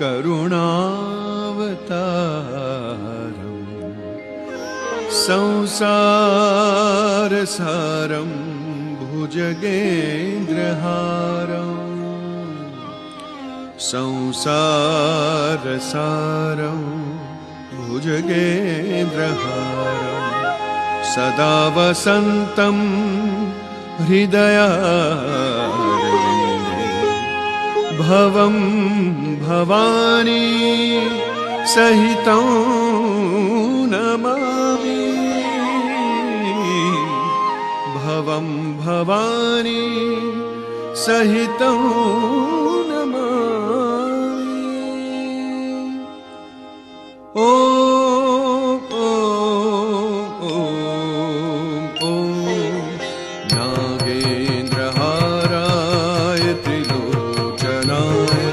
करुणावतारम् संसारसारं भुजगेन्द्रहारम् संसारसारं भुजगेन्द्रहारम् सदा वसन्तं हृदयारविन्दे भवं भवानी सहितं नमामि भवं भवानी सहितं नमामि। ॐ नागेन्द्रहाराय त्रिलोचनाय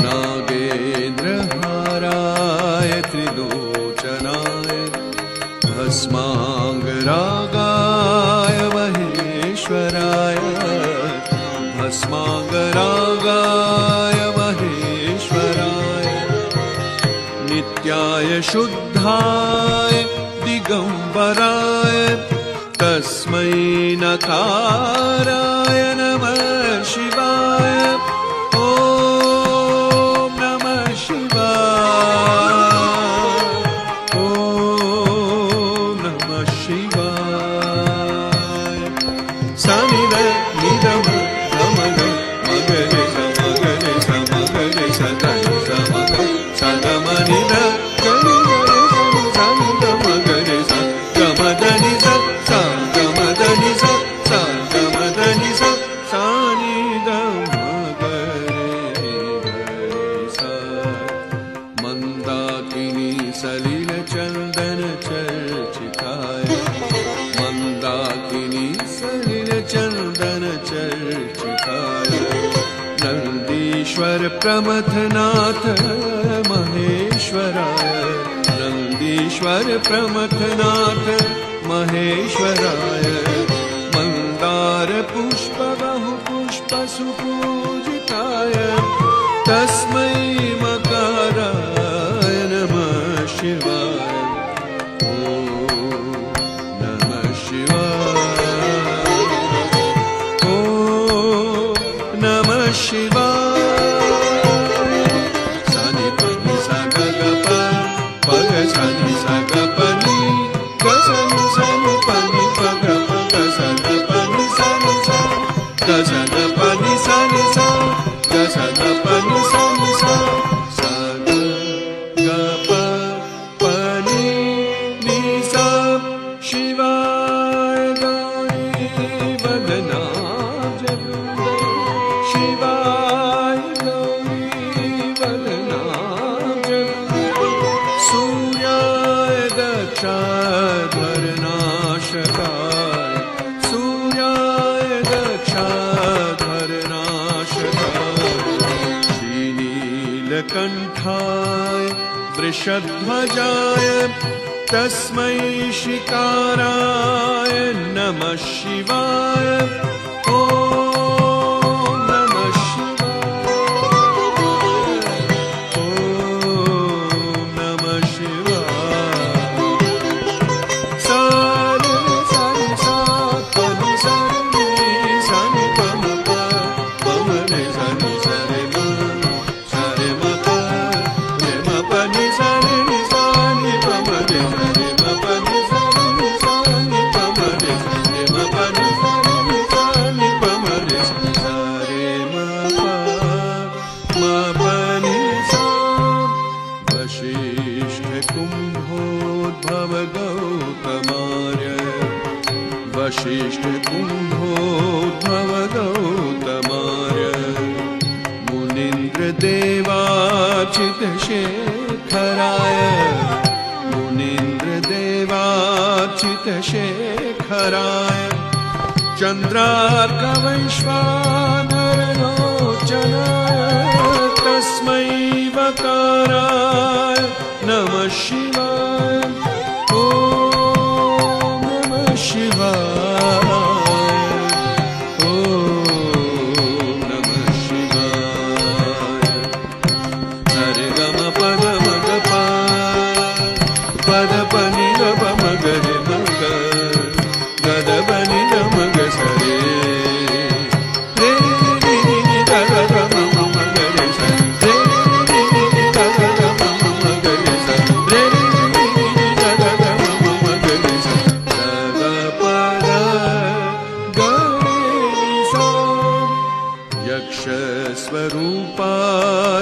नागेन्द्रहाराय त्रिलोचनाय भस्माङ्गरागाय महेश्वराय भस्माङ्गरागाय महेश्वराय नित्याय शुद्धाय दिगम्बराय तस्मै नकाराय नमः शिवाय। ॐ नमः शिवाय ॐ नमः शिवाय। सनिध निधम गमग मगरे समगरे समगरे सदन समग सदमनिध गरि गरि सनिध मगरे स गमदनि स गमदनि स गमदनि स सानिध मगरे गरि स। मंदाकिनी सलिल चंदन चर्चिताय मंदाकिनी सलिल चंदन चर्चिताय नंदीश्वर प्रमथनाथ महेश्वराय नंदीश्वर प्रमथनाथ महेश्वराय मंदार पुष्प बहु पुष्प सुपूजिताय तस्मै मकाराय नमः शिवाय। ॐ नमः शिवाय ॐ नमः शिवाय। सनि पनि स ग ग प ग सनि स ग पनि ग सनि सनि पनि प ग प ग स ग पनि सनि स ग स ग पनि सनि स ग स ग पनि सनि स स ग ग प पनि नि स शिवाय गौरी वदनाब्ज वृन्द शिवाय गौरी वदनाब्ज वृन्द सूर्याय दक्षाधरनाशकाय सूर्याय दक्षाधरनाशकाय श्रीनीलकण्ठाय वृषध्वजाय तस्मै शिकाराय नमः शिवाय। ॐ नमः शिवाय ॐ नमः शिवाय। सा रे सा रे सा पनि सा रे सनि प म प रे सनि सा रे म प रे म प नि सा रे नि सा नि प म रे सा रे म प नि सा रे नि सा नि प म रे सा रे म प नि सा रे नि सा नि प म रे सा रे म प नि सा। वशिष्ठ कुम्भोद्भव गौतमार्य वशिष्ठ कुम्भोद्भव गौतमार्य मुनीन्द्र देवार्चित शेखराय मुनीन्द्र देवार्चित शेखराय चन्द्रार्कवैश्वानरलोचनाय तस्मै वकाराय नमः शिवाय। ॐ नमः शिवाय ॐ नमः शिवाय।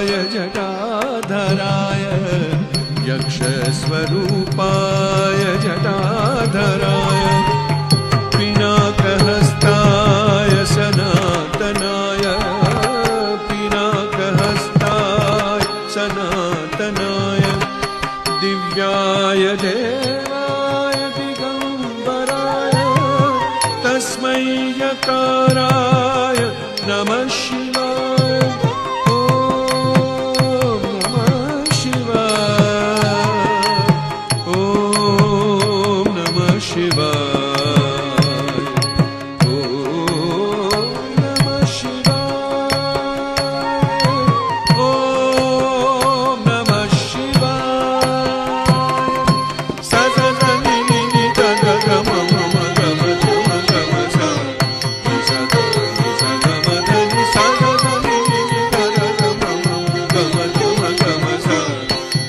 जटाधराय यक्षस्वरूपाय जटाधराय पिनाकहस्ताय सनातनाय पिनाकहस्ताय सनातनाय दिव्याय देवाय दिगंबराय तस्मै यकाराय नमः शिवाय। ॐ नमः शिवाय। ॐ नमः शिवाय। ॐ नमः शिवाय। ॐ नमः शिवाय। स स स नि नि नि ग ग ग म म म ग म ग म ग म स नि स ग म ध नि स ग ग नि नि नि ग ग ग म म ग म ग म ग म स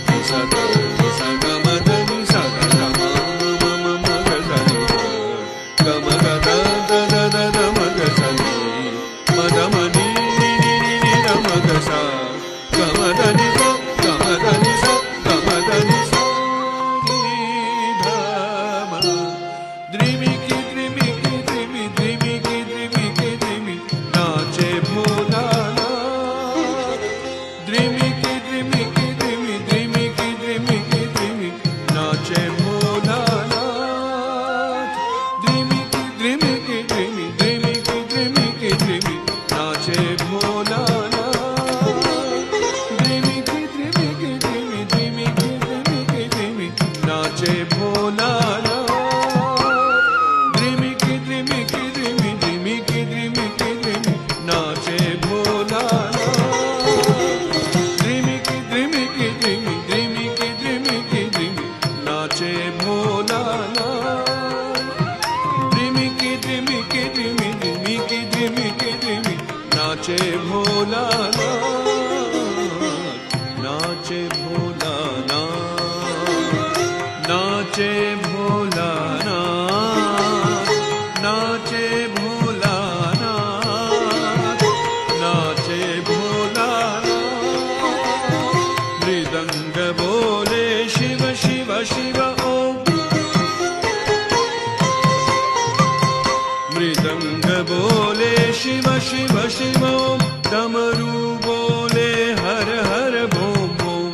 नि स ग म ध नि स ग ग म म म ग स नि ग म ग the the the the the म ग स नि म द म नि नि नि नि नि द म ग स ग म द नि स ग म द नि स ग म द नि स नि ध म द्रिमिकी द्रिमिकी द्रिमि द्रिमिकी द्रिमिकी द्रिमि नाचे भोलानाथ। द्रिमिकी द्रिमिकी द्रिमि द्रिमिकी द्रिमिकी द्रिमि नाचे भोलानाथ। द्रिमिकी द्रिमिकी द्रिमि द्रिमिकी द्रिमिकी द्रिमि नाचे भोलानाथ। द्रिमिकी द्रिमिकी द्रिमि द्रिमिकी द्रिमिकी द्रिमि नाचे भोलानाथ। द्रिमिकी द्रिमिकी द्रिमि द्रिमिकी द्रिमिकी द्रिमि नाचे भोलानाथ। द्रिमिकी द्रिमिकी द्रिमि द्रिमिकी द्रिमिकी द्रिमि नाचे भोलानाथ। द्रिमिकी द्रिमिकी द्रिमि द्रिमिकी द्रिमिकी द्रिमि नाचे भोलानाथ। नाचे भोलानाथ। नाचे भोलानाथ। नाचे भोलानाथ। नाचे भोलानाथ। मृदंग बोले शिव शिव शिव ओम। मृदंग बोले शिव शिव शिव ओम। डमरू बोले हर हर बोम बोम।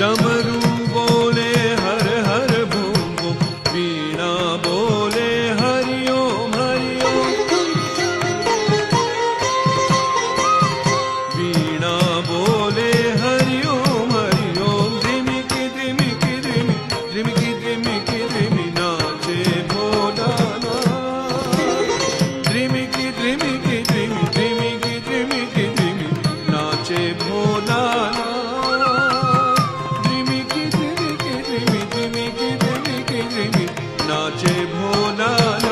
डमरू बोले हर हर बोम बोम। वीणा बोले हरि ओम हरि ओम। वीणा बोले हरि ओम हरि ओम। द्रिमिकी द्रिमिकी द्रिमि द्रिमिकी द्रिमिकी द्रिमि नाचे भोलानाथ। द्रिमिकी द्रिमिकी द्रिमि द्रिमिकी द्रिमिकी द्रिमि नाचे भोलानाथ। द्रिमिकी द्रिमिकी द्रिमि द्रिमिकी द्रिमिकी द्रिमि नाचे भोलानाथ।